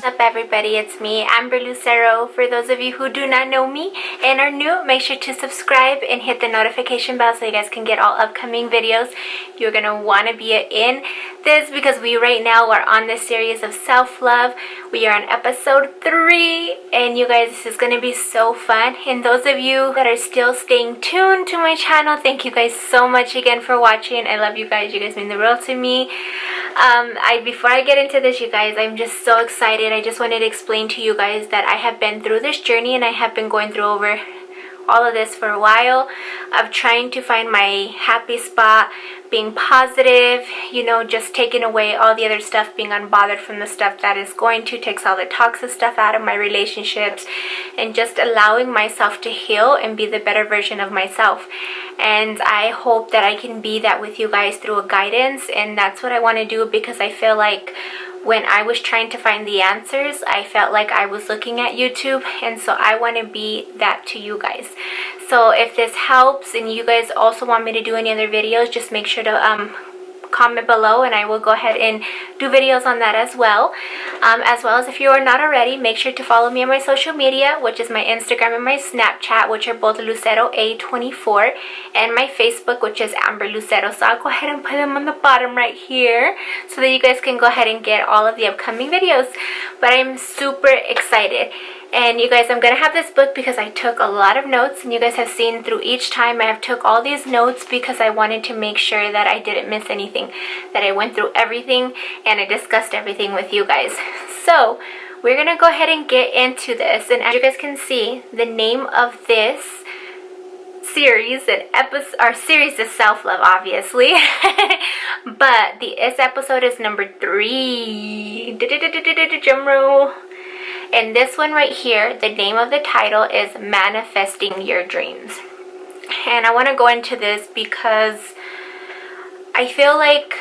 What's up everybody, it's me, Amber Lucero. For those of you who do not know me and are new, make sure to subscribe and hit the notification bell so you guys can get all upcoming videos. You're going to want to be in this because we right now are on this series of self-love. We are on episode 3 and you guys, this is going to be so fun. And those of you that are still staying tuned to my channel, thank you guys so much again for watching. I love you guys mean the world to me. Before I get into this, you guys, I'm just so excited. I just wanted to explain to you guys that I have been through this journey and I have been going through over all of this for a while of trying to find my happy spot, being positive, just taking away all the other stuff, being unbothered from the stuff that is going to takes all the toxic stuff out of my relationships and just allowing myself to heal and be the better version of myself. And I hope that I can be that with you guys through a guidance, and that's what I want to do because I feel like when I was trying to find the answers, I felt like I was looking at YouTube, and so I want to be that to you guys. So if this helps and you guys also want me to do any other videos, just make sure to comment below and I will go ahead and do videos on that as well. As well as if you are not already, make sure to follow me on my social media, which is my Instagram and my Snapchat, which are both Lucero A24, and my Facebook, which is Amber Lucero. So I'll go ahead and put them on the bottom right here so that you guys can go ahead and get all of the upcoming videos. But I'm super excited. And you guys, I'm going to have this book because I took a lot of notes, and you guys have seen through each time I have took all these notes because I wanted to make sure that I didn't miss anything, that I went through everything and I discussed everything with you guys. So we're going to go ahead and get into this, and as you guys can see, the name of this series and episode, our series is self-love, obviously, but this episode is number 3. Drum roll. And this one right here, the name of the title is Manifesting Your Dreams. And I want to go into this because I feel like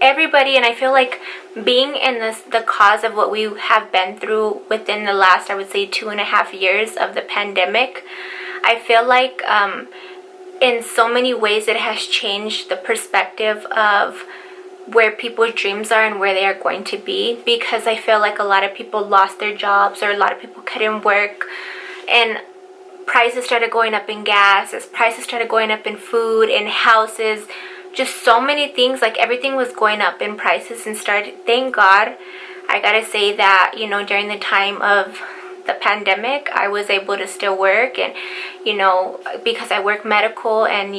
everybody, and I feel like being in the cause of what we have been through within the last, I would say, 2.5 years of the pandemic, I feel like in so many ways it has changed the perspective of where people's dreams are and where they are going to be, because I feel like a lot of people lost their jobs or a lot of people couldn't work, and prices started going up in gas, as prices started going up in food, in houses, just so many things, like everything was going up in prices and started, thank God, I gotta say that, during the time of the pandemic, I was able to still work, and, because I work medical, and,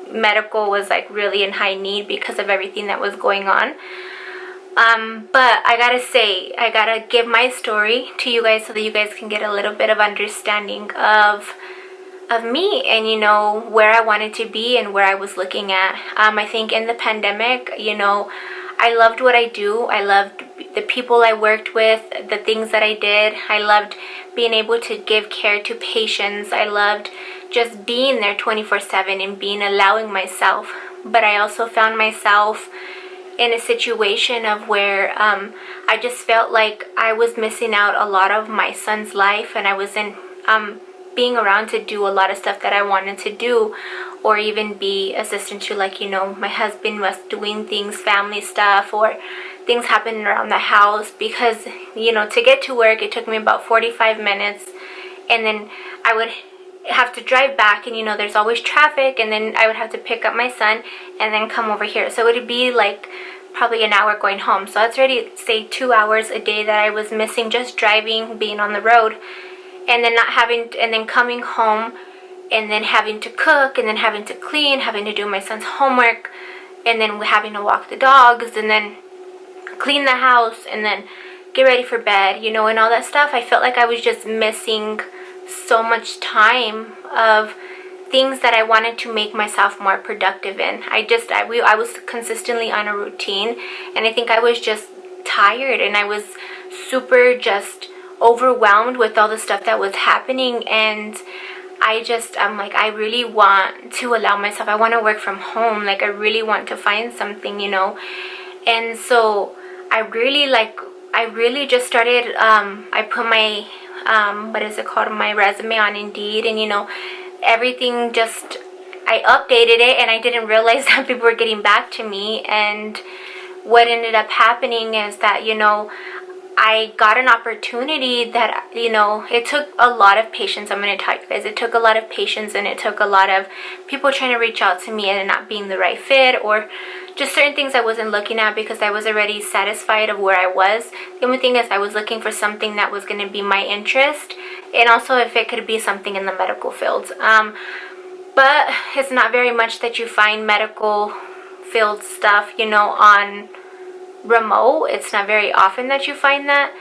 medical was like really in high need because of everything that was going on. But I gotta say, I gotta give my story to you guys so that you guys can get a little bit of understanding of me and where I wanted to be and where I was looking at. I think in the pandemic, I loved what I do. I loved the people I worked with, the things that I did. I loved being able to give care to patients. I loved just being there 24/7 and allowing myself. But I also found myself in a situation of where I just felt like I was missing out a lot of my son's life, and I wasn't being around to do a lot of stuff that I wanted to do, or even be assistant to, like, my husband was doing things, family stuff, or things happening around the house, because to get to work it took me about 45 minutes, and then I would have to drive back, and there's always traffic, and then I would have to pick up my son and then come over here, so it would be like probably an hour going home. So that's already, say, 2 hours a day that I was missing just driving, being on the road, and then not having, and then coming home and then having to cook, and then having to clean, having to do my son's homework, and then having to walk the dogs, and then clean the house, and then get ready for bed, and all that stuff. I felt like I was just missing so much time of things that I wanted to make myself more productive in. I was consistently on a routine, and I think I was just tired, and I was super just overwhelmed with all the stuff that was happening, and I'm like, I really want to allow myself, I want to work from home, like I really want to find something, and so I really just started, I put my my resume on Indeed, and everything, just I updated it, and I didn't realize that people were getting back to me. And what ended up happening is that I got an opportunity that, you know, it took a lot of patience. I'm going to tell you guys, it took a lot of patience, and it took a lot of people trying to reach out to me and not being the right fit, or just certain things I wasn't looking at because I was already satisfied of where I was. The only thing is I was looking for something that was going to be my interest, and also if it could be something in the medical field. But it's not very much that you find medical field stuff, you know, on remote. It's not very often that you find that.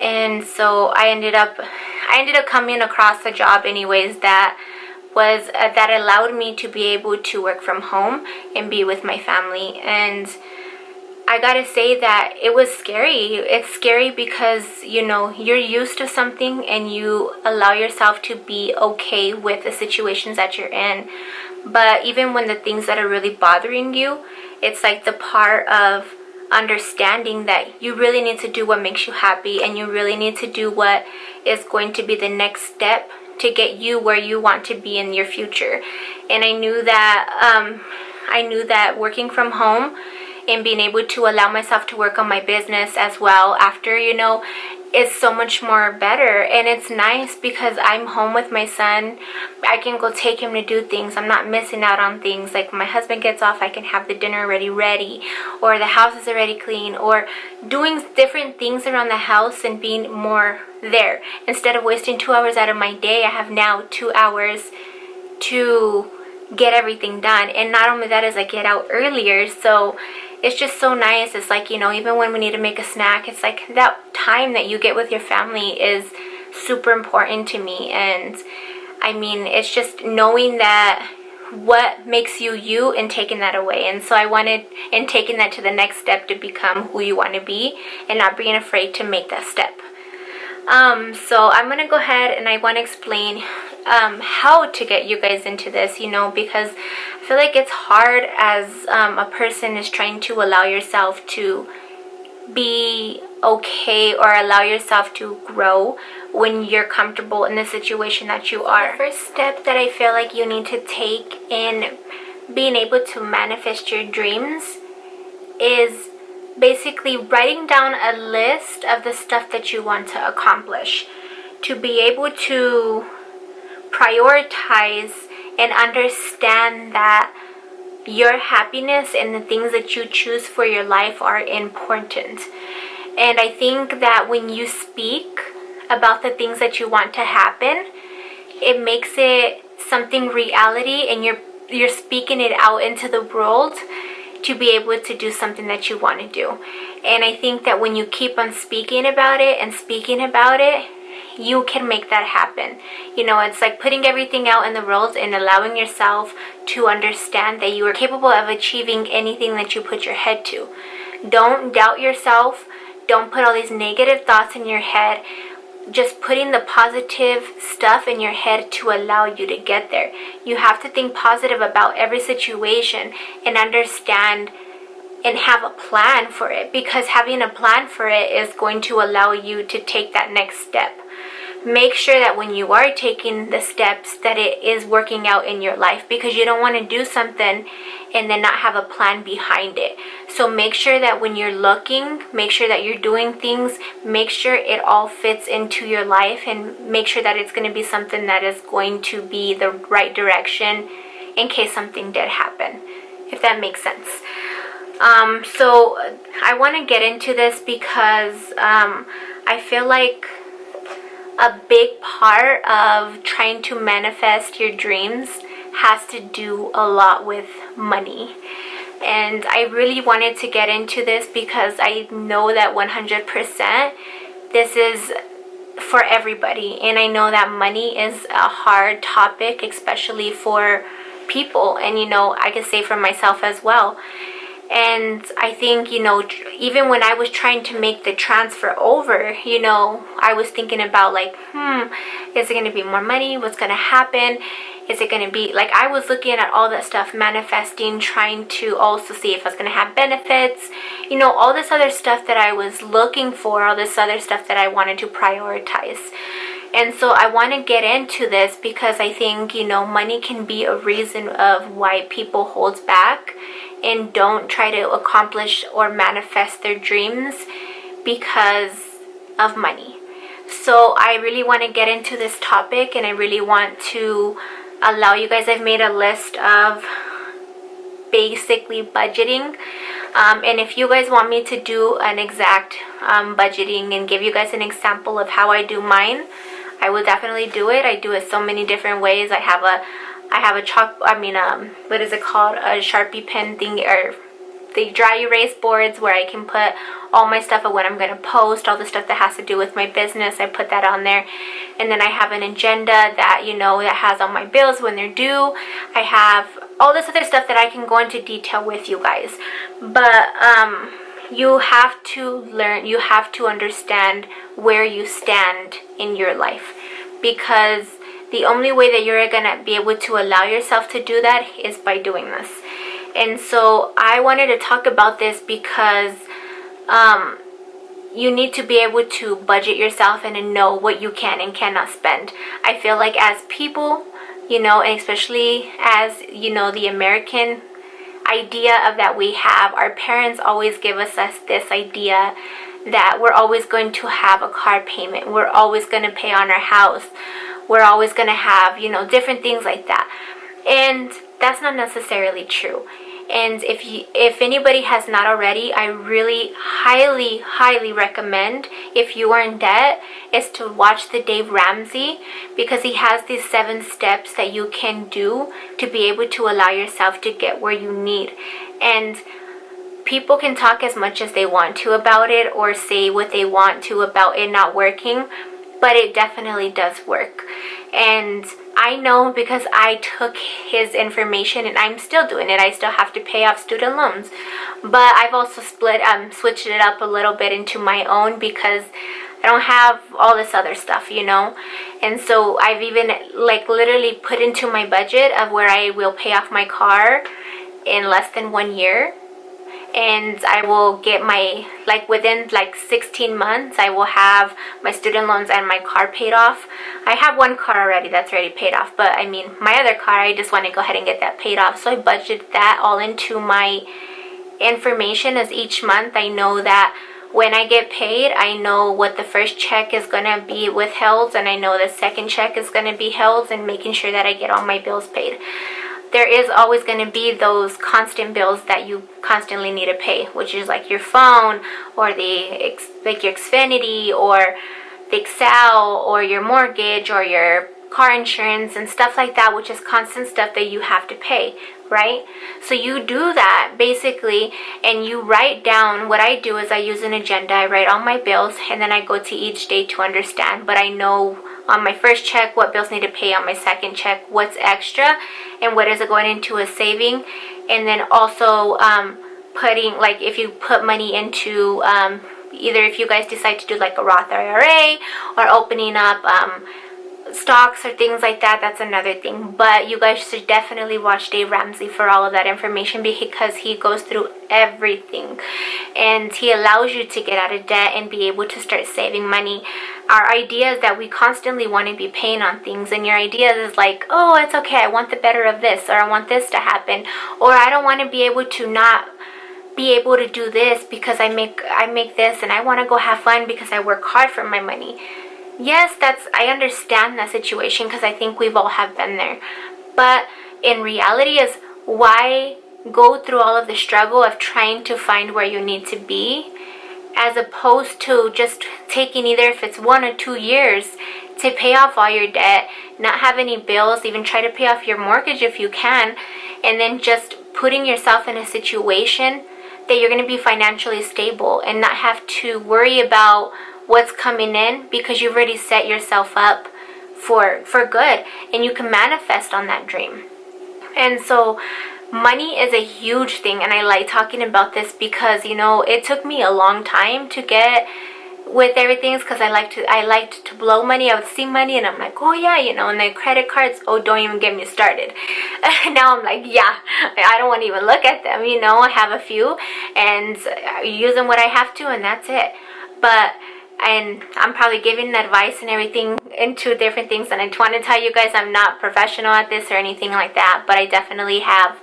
And so I ended up coming across a job anyways that was that allowed me to be able to work from home and be with my family. And I gotta say that it was scary. It's scary because, you know, you're used to something and you allow yourself to be okay with the situations that you're in. But even when the things that are really bothering you, it's like the part of understanding that you really need to do what makes you happy, and you really need to do what is going to be the next step to get you where you want to be in your future. And I knew that working from home and being able to allow myself to work on my business as well after, you know, is so much more better. And it's nice because I'm home with my son. I can go take him to do things. I'm not missing out on things. Like when my husband gets off, I can have the dinner already ready, or the house is already clean, or doing different things around the house and being more there. Instead of wasting 2 hours out of my day, I have now 2 hours to get everything done. And not only that, is I get out earlier, so it's just so nice. It's like, you know, even when we need to make a snack, it's like that time that you get with your family is super important to me. And I mean, it's just knowing that what makes you you and taking that away. And so I wanted, and taking that to the next step, to become who you want to be and not being afraid to make that step. So I'm going to go ahead and I want to explain how to get you guys into this, you know, because I feel like it's hard as a person is trying to allow yourself to be okay or allow yourself to grow when you're comfortable in the situation that you are. The first step that I feel like you need to take in being able to manifest your dreams is basically writing down a list of the stuff that you want to accomplish, to be able to prioritize and understand that your happiness and the things that you choose for your life are important. And I think that when you speak about the things that you want to happen, it makes it something reality, and you're speaking it out into the world to be able to do something that you want to do. And I think that when you keep on speaking about it and speaking about it, you can make that happen. You know, it's like putting everything out in the world and allowing yourself to understand that you are capable of achieving anything that you put your head to. Don't doubt yourself. Don't put all these negative thoughts in your head. Just putting the positive stuff in your head to allow you to get there. You have to think positive about every situation and understand and have a plan for it, because having a plan for it is going to allow you to take that next step. Make sure that when you are taking the steps that it is working out in your life, because you don't want to do something and then not have a plan behind it. So make sure that when you're looking, make sure that you're doing things, make sure it all fits into your life, and make sure that it's going to be something that is going to be the right direction in case something did happen, if that makes sense. So I want to get into this because I feel like a big part of trying to manifest your dreams has to do a lot with money. And I really wanted to get into this because I know that 100% this is for everybody. And I know that money is a hard topic, especially for people. And, you know, I can say for myself as well. And I think, you know, even when I was trying to make the transfer over, you know, I was thinking about like, is it going to be more money? What's going to happen? Is it going to be like, I was looking at all that stuff, manifesting, trying to also see if I was going to have benefits, you know, all this other stuff that I was looking for, all this other stuff that I wanted to prioritize. And so I want to get into this because I think, you know, money can be a reason of why people hold back and don't try to accomplish or manifest their dreams, because of money. So I really want to get into this topic, and I really want to allow you guys, I've made a list of basically budgeting, and if you guys want me to do an exact budgeting and give you guys an example of how I do mine, I will definitely do it. I do it so many different ways. I have a what is it called, a Sharpie pen thing, or the dry erase boards, where I can put all my stuff of what I'm going to post, all the stuff that has to do with my business. I put that on there. And then I have an agenda that, that has all my bills when they're due. I have all this other stuff that I can go into detail with you guys. But you have to learn, you have to understand where you stand in your life, because the only way that you're going to be able to allow yourself to do that is by doing this. And so I wanted to talk about this because you need to be able to budget yourself and to know what you can and cannot spend. I feel like as people, and especially as, the American idea of that we have, our parents always give us this idea that we're always going to have a car payment. We're always going to pay on our house. We're always going to have, different things like that. And that's not necessarily true. And if anybody has not already, I really highly recommend, if you are in debt, is to watch the Dave Ramsey, because he has these 7 steps that you can do to be able to allow yourself to get where you need. And people can talk as much as they want to about it, or say what they want to about it not working, but it definitely does work. And I know, because I took his information and I'm still doing it. I still have to pay off student loans, but I've also switched it up a little bit into my own, because I don't have all this other stuff, and so I've even literally put into my budget of where I will pay off my car in less than 1 year. And I will get my, within 16 months, I will have my student loans and my car paid off. I have one car already that's already paid off, but my other car, I just want to go ahead and get that paid off. So I budget that all into my information, as each month I know that when I get paid, I know what the first check is going to be withheld, and I know the second check is going to be held, and making sure that I get all my bills paid. There is always going to be those constant bills that you constantly need to pay, which is like your phone, or your Xfinity, or the Excel, or your mortgage, or your car insurance and stuff like that, which is constant stuff that you have to pay, right? So you do that basically, and you write down. What I do is I use an agenda. I write all my bills, and then I go to each day to understand. But I know on my first check what bills need to pay, on my second check what's extra and what is it going into a saving. And then also putting, if you put money into either, if you guys decide to do a Roth IRA, or opening up stocks or things like that, that's another thing. But you guys should definitely watch Dave Ramsey for all of that information, because he goes through everything, and he allows you to get out of debt and be able to start saving money. Our idea is that we constantly want to be paying on things, and your idea is oh, it's okay, I want the better of this, or I want this to happen, or I don't want to be able to not be able to do this because I make this, and I want to go have fun because I work hard for my money. Yes, I understand that situation, because I think we've all have been there. But in reality is, why go through all of the struggle of trying to find where you need to be, as opposed to just taking, either if it's 1 or 2 years, to pay off all your debt, not have any bills, even try to pay off your mortgage if you can, and then just putting yourself in a situation that you're going to be financially stable and not have to worry about what's coming in, because you've already set yourself up for good, and you can manifest on that dream. And so money is a huge thing, and I like talking about this because it took me a long time to get with everything, because I liked to blow money. I would see money and I'm like, oh yeah, and then credit cards, oh, don't even get me started. Now I'm like, yeah, I don't want to even look at them. I have a few, and using what I have to, and that's it. And I'm probably giving advice and everything into different things, and I just want to tell you guys I'm not professional at this or anything like that, but I definitely have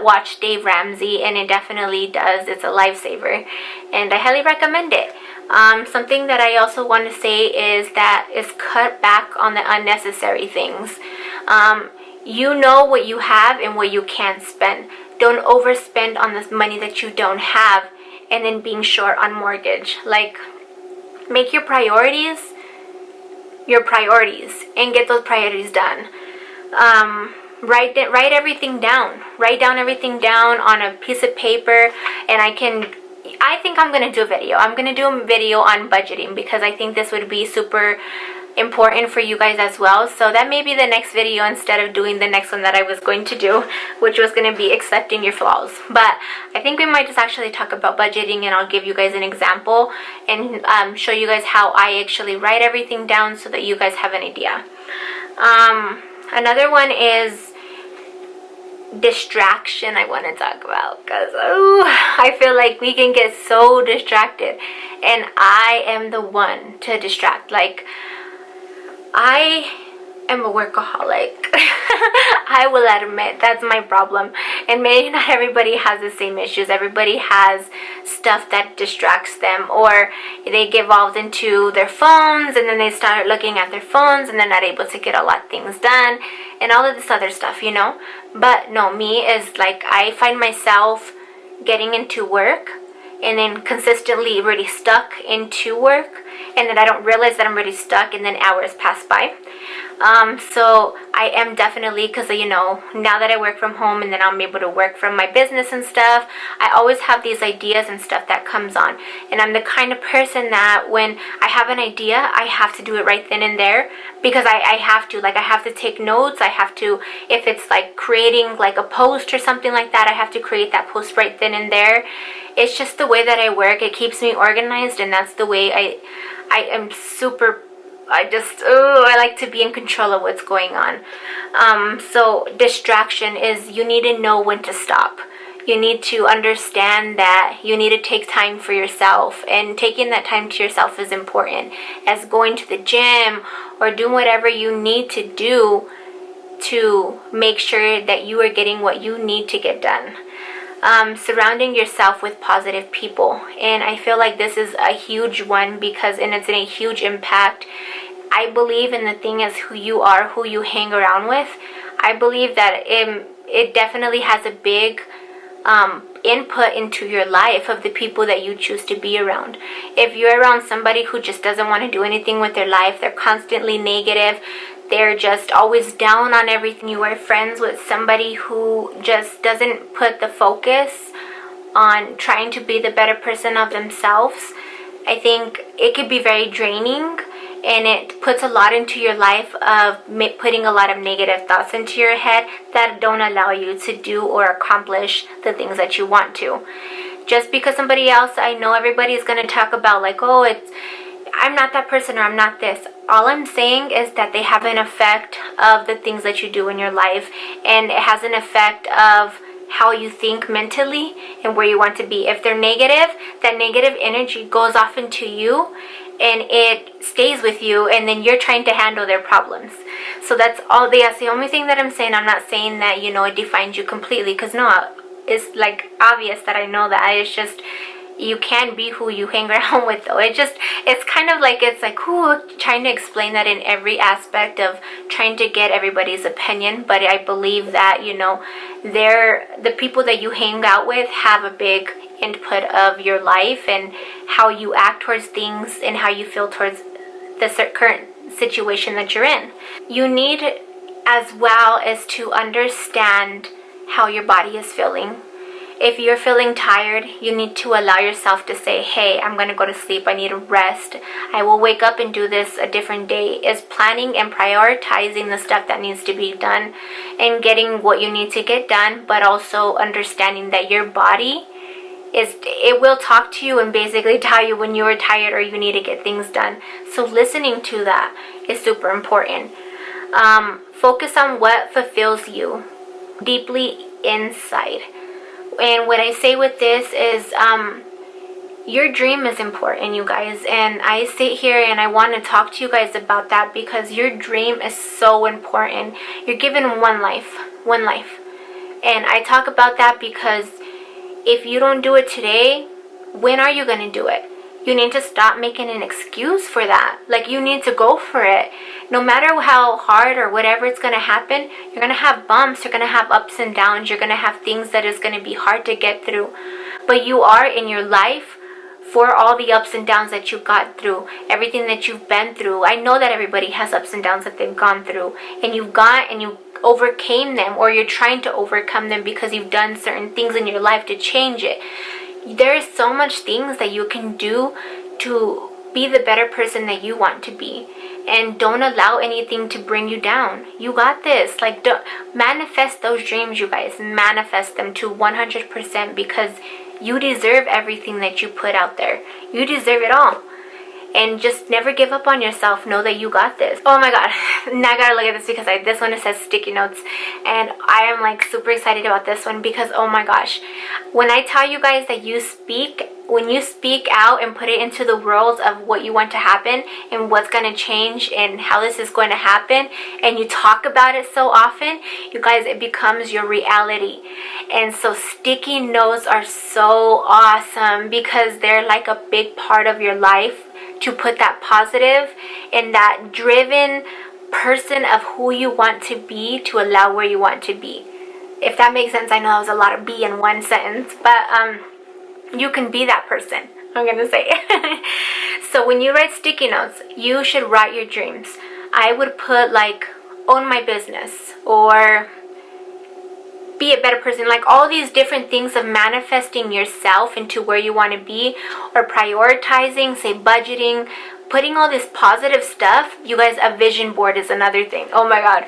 watched Dave Ramsey, and it definitely does. It's a lifesaver, and I highly recommend it. Something that I also want to say is that is cut back on the unnecessary things. You know what you have and what you can't spend. Don't overspend on this money that you don't have and then being short on mortgage. Like, make your priorities and get those priorities done. Write everything down. Write down everything down on a piece of paper, and I think I'm going to do a video. I'm going to do a video on budgeting because I think this would be super important for you guys as well. So that may be the next video instead of doing the next one that I was going to do, which was going to be accepting your flaws. But I think we might just actually talk about budgeting, and I'll give you guys an example and show you guys how I actually write everything down so that you guys have an idea. Another one is distraction I want to talk about, because I feel like we can get so distracted, and I am the one to distract. Like, I am a workaholic. I will admit that's my problem, and maybe not everybody has the same issues. Everybody has stuff that distracts them, or they get involved into their phones and then they start looking at their phones and they're not able to get a lot of things done and all of this other stuff, you know. But no, me is like, I find myself getting into work and then consistently really stuck into work, and then I don't realize that I'm really stuck, and then hours pass by. So I am definitely, because you know, now that I work from home and then I'm able to work from my business and stuff, I always have these ideas and stuff that comes on, and I'm the kind of person that when I have an idea, I have to do it right then and there, because I have to, like, I have to take notes. I have to, if it's like creating like a post or something like that, I have to create that post right then and there. It's just the way that I work. It keeps me organized, and that's the way I am super, I like to be in control of what's going on. So distraction is, you need to know when to stop. You need to understand that you need to take time for yourself, and taking that time to yourself is important, as going to the gym or doing whatever you need to do to make sure that you are getting what you need to get done. Surrounding yourself with positive people, and I feel like this is a huge one, because it's in a huge impact. I believe in the thing as who you are, who you hang around with. I believe that it definitely has a big input into your life of the people that you choose to be around. If you're around somebody who just doesn't want to do anything with their life, they're constantly negative, they're just always down on everything, you are friends with somebody who just doesn't put the focus on trying to be the better person of themselves, I think it could be very draining, and it puts a lot into your life of putting a lot of negative thoughts into your head that don't allow you to do or accomplish the things that you want to. Just because somebody else, I know everybody is going to talk about like, oh, I'm not that person, or I'm not this. All I'm saying is that they have an effect of the things that you do in your life, and it has an effect of how you think mentally and where you want to be. If they're negative, that negative energy goes off into you and it stays with you, and then you're trying to handle their problems. So that's the only thing that I'm saying. I'm not saying that, you know, it defines you completely, because no, it's like obvious that I know that. It's just, you can be who you hang around with, though. It's kind of like, it's like, trying to explain that in every aspect of trying to get everybody's opinion. But I believe that, you know, the people that you hang out with have a big input of your life and how you act towards things and how you feel towards the current situation that you're in. You need, as well, as to understand how your body is feeling. If you're feeling tired, you need to allow yourself to say, hey, I'm going to go to sleep. I need a rest. I will wake up and do this a different day. Is planning and prioritizing the stuff that needs to be done and getting what you need to get done, but also understanding that your body it will talk to you and basically tell you when you are tired or you need to get things done. So listening to that is super important. Focus on what fulfills you deeply inside. And what I say with this is, your dream is important, you guys. And I sit here and I want to talk to you guys about that, because your dream is so important. You're given one life. And I talk about that because if you don't do it today, when are you going to do it? You need to stop making an excuse for that. Like, you need to go for it. No matter how hard or whatever it's going to happen, you're going to have bumps, you're going to have ups and downs, you're going to have things that is going to be hard to get through. But you are in your life for all the ups and downs that you got through, everything that you've been through. I know that everybody has ups and downs that they've gone through, and you overcame them, or you're trying to overcome them because you've done certain things in your life to change it. There is so much things that you can do to be the better person that you want to be, and don't allow anything to bring you down. You got this. Like, manifest those dreams, you guys. Manifest them to 100%, because you deserve everything that you put out there. You deserve it all. And just never give up on yourself. Know that you got this. Oh my god. Now I gotta look at this, because this one, it says sticky notes. And I am like super excited about this one, because oh my gosh. When I tell you guys that when you speak out and put it into the world of what you want to happen and what's going to change and how this is going to happen, and you talk about it so often, you guys, it becomes your reality. And so sticky notes are so awesome, because they're like a big part of your life, to put that positive and that driven person of who you want to be, to allow where you want to be. If that makes sense. I know that was a lot of B in one sentence, but you can be that person, I'm gonna say. So when you write sticky notes, you should write your dreams. I would put like, own my business, or be a better person, like all these different things of manifesting yourself into where you want to be, or prioritizing, say budgeting, putting all this positive stuff. You guys, a vision board is another thing. Oh my god.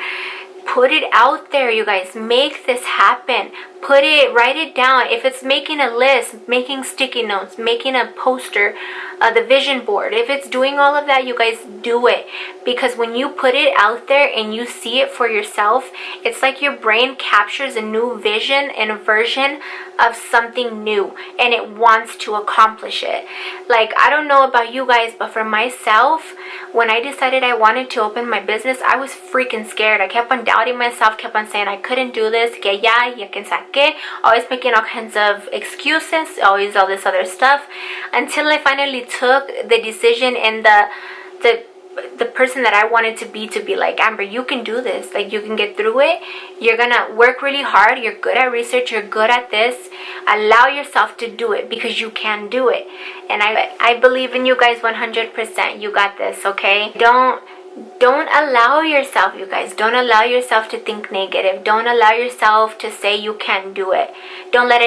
Put it out there, you guys. Make this happen. Write it down. If it's making a list, making sticky notes, making a poster, the vision board, if it's doing all of that, you guys, do it. Because when you put it out there and you see it for yourself, it's like your brain captures a new vision and a version of something new, and it wants to accomplish it. Like, I don't know about you guys, but for myself, when I decided I wanted to open my business, I was freaking scared. I kept on doubting myself, kept on saying I couldn't do this, que ya que saque, always making all kinds of excuses, always all this other stuff, until I finally took the decision and the person that I wanted to be like, Amber, you can do this. Like, you can get through it. You're gonna work really hard. You're good at research. You're good at this. Allow yourself to do it, because you can do it. And I believe in you guys 100%. You got this, okay? Don't allow yourself, you guys, don't allow yourself to think negative. Don't allow yourself to say you can't do it. Don't let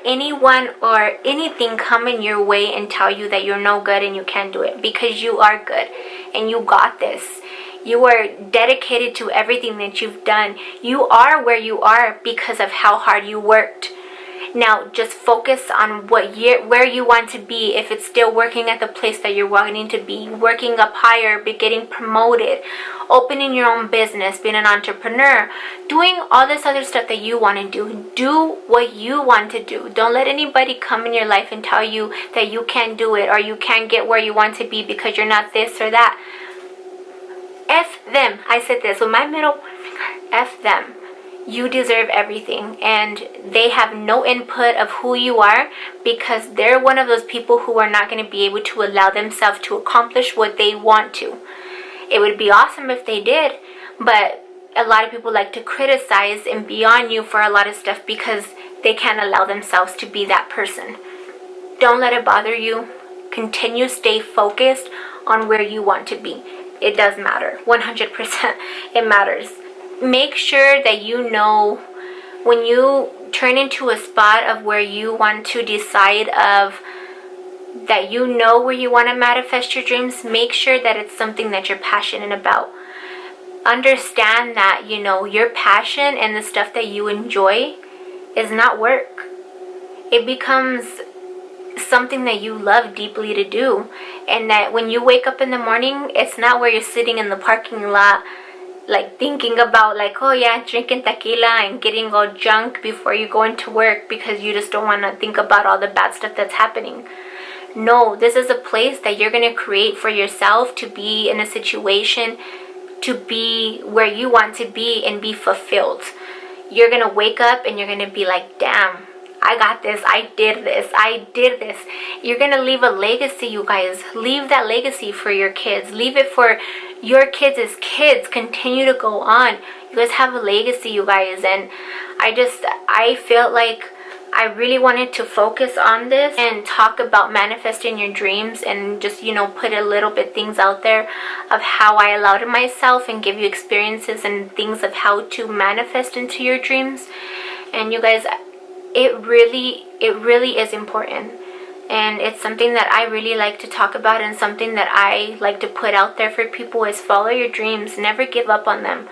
anyone or anything come in your way and tell you that you're no good and you can't do it, because you are good and you got this. You are dedicated to everything that you've done. You are where you are because of how hard you worked. Now, just focus on where you want to be. If it's still working at the place that you're wanting to be, working up higher, getting promoted, opening your own business, being an entrepreneur, doing all this other stuff that you want to do. Do what you want to do. Don't let anybody come in your life and tell you that you can't do it, or you can't get where you want to be because you're not this or that. F them. I said this with my middle finger. F them. You deserve everything, and they have no input of who you are, because they're one of those people who are not going to be able to allow themselves to accomplish what they want to. It would be awesome if they did, but a lot of people like to criticize and be on you for a lot of stuff because they can't allow themselves to be that person. Don't let it bother you. Continue, stay focused on where you want to be. It does matter. 100%. It matters. Make sure that you know, when you turn into a spot of where you want to decide of that, you know where you want to manifest your dreams, make sure that it's something that you're passionate about. Understand that, you know, your passion and the stuff that you enjoy is not work. It becomes something that you love deeply to do, and that when you wake up in the morning, it's not where you're sitting in the parking lot like thinking about like, oh yeah, drinking tequila and getting all drunk before you go into work because you just don't want to think about all the bad stuff that's happening. No, this is a place that you're going to create for yourself to be in a situation, to be where you want to be and be fulfilled. You're going to wake up and you're going to be like, damn, I got this, I did this, I did this. You're gonna leave a legacy, you guys. Leave that legacy for your kids. Leave it for your kids as kids. Continue to go on. You guys have a legacy, you guys. And I felt like I really wanted to focus on this and talk about manifesting your dreams, and just, you know, put a little bit things out there of how I allowed it myself, and give you experiences and things of how to manifest into your dreams. And you guys, it really is important, and it's something that I really like to talk about, and something that I like to put out there for people is follow your dreams. Never give up on them.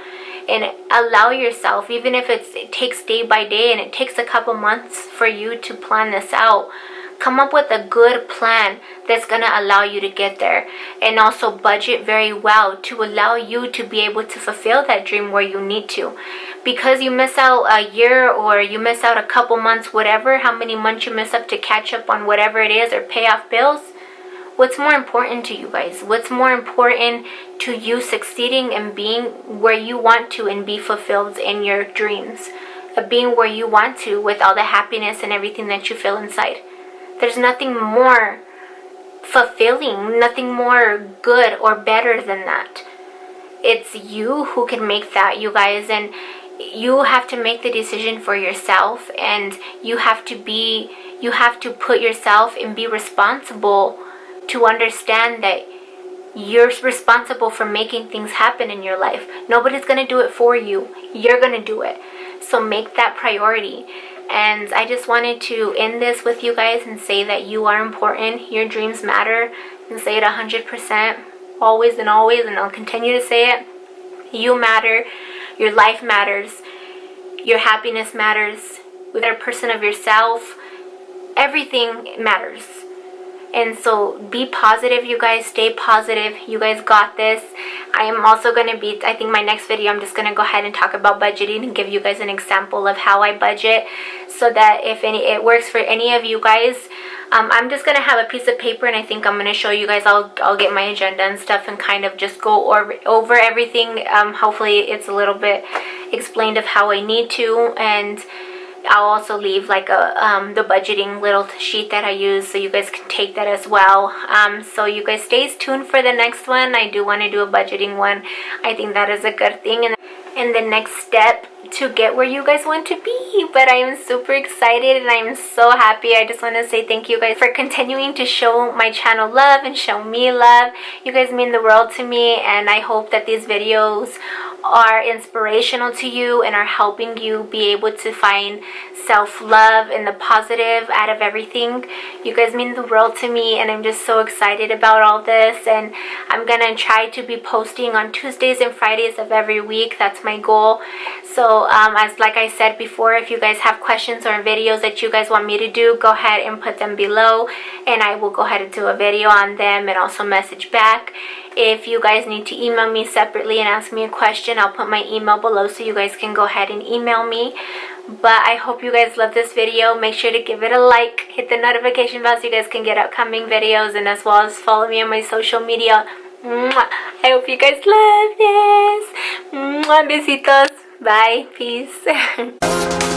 And allow yourself, even if it takes day by day and it takes a couple months for you to plan this out, come up with a good plan that's going to allow you to get there. And also budget very well to allow you to be able to fulfill that dream where you need to. Because you miss out a year, or you miss out a couple months, whatever, how many months you miss up to catch up on whatever it is, or pay off bills. What's more important to you guys? What's more important to you succeeding and being where you want to and be fulfilled in your dreams? Being where you want to with all the happiness and everything that you feel inside. There's nothing more fulfilling, nothing more good or better than that. It's you who can make that, you guys. And you have to make the decision for yourself. And you have to put yourself and be responsible to understand that you're responsible for making things happen in your life. Nobody's going to do it for you. You're going to do it. So make that priority. And I just wanted to end this with you guys and say that you are important. Your dreams matter. And say it 100%. Always and always. And I'll continue to say it. You matter. Your life matters. Your happiness matters. With a person of yourself. Everything matters. And so be positive, you guys. Stay positive. You guys got this. I am also going to be, I think my next video, I'm just going to go ahead and talk about budgeting and give you guys an example of how I budget, so that if it works for any of you guys. I'm just going to have a piece of paper, and I think I'm going to show you guys. I'll get my agenda and stuff and kind of just go over everything. Hopefully it's a little bit explained of how I need to. And I'll also leave like the budgeting little sheet that I use, so you guys can take that as well. So you guys stay tuned for the next one. I do want to do a budgeting one. I think that is a good thing, and the next step to get where you guys want to be. But I am super excited and I am so happy. I just want to say thank you guys for continuing to show my channel love and show me love. You guys mean the world to me, and I hope that these videos are inspirational to you and are helping you be able to find self-love and the positive out of everything. You guys mean the world to me, and I'm just so excited about all this. And I'm gonna try to be posting on Tuesdays and Fridays of every week. That's my goal. So as like I said before, if you guys have questions or videos that you guys want me to do, go ahead and put them below, and I will go ahead and do a video on them and also message back. If you guys need to email me separately and ask me a question, I'll put my email below so you guys can go ahead and email me. But I hope you guys love this video. Make sure to give it a like, hit the notification bell so you guys can get upcoming videos, and as well as follow me on my social media. Mwah. I hope you guys love this. Mwah, besitos. Bye. Peace.